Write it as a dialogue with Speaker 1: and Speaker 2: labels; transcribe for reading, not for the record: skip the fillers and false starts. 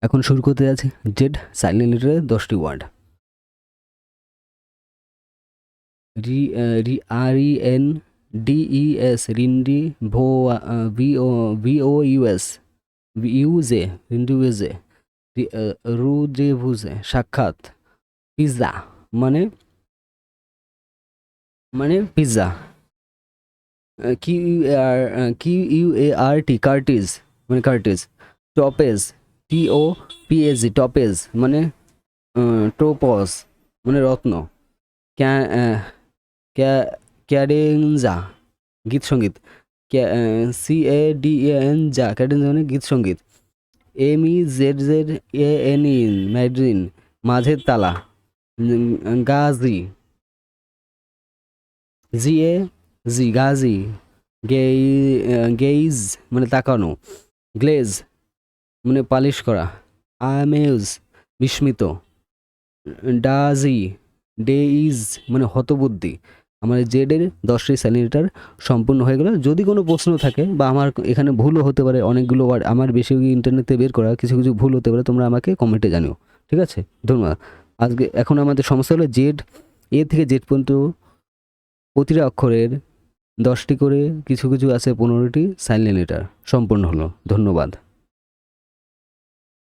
Speaker 1: এখন শুরু করতে যাচ্ছে জেড সাইলেন্ট লেটারের 10টি ওয়ার্ড। REN DES রিন্ডি VOUS ইউজে রিন্ডিউজে রুজেভুজে সাক্ষাৎ। পিৎজা মানে পিৎজা। QUART কার্টিজ মানে কার্টিজ। টপেজ TOPAZ টপেজ মানে টোপস মানে রত্ন। ক্যাডেঞ্জা গীত সঙ্গীত। CADANজা ক্যাডেঞ্জা মানে গীত সঙ্গীত। MEZZANE ম্যাডরিন মাঝের তালা। গাজি GAZ গাজি। গেইজ মানে তাকানো। গ্লেজ মানে পালিশ করা। আমেজ বিস্মিত। ডেইজ মানে হতবুদ্ধি। আমাদের জেডের 10টি সাইলেন্ট সম্পূর্ণ হয়ে গেল। যদি কোনো প্রশ্ন থাকে বা আমার এখানে ভুলও হতে পারে, অনেকগুলো ওয়ার্ড আমার বেশি ইন্টারনেটে বের করা, কিছু ভুল হতে পারে, তোমরা আমাকে কমেন্টে জানিও। ঠিক আছে, ধন্যবাদ। আজকে এখন আমাদের সমস্যা হলো জেড এ থেকে জেড পর্যন্ত প্রতিটা অক্ষরের 10টি করে কিছু আছে 15টি সাইলেন্ট লেটার সম্পূর্ণ হলো। ধন্যবাদ।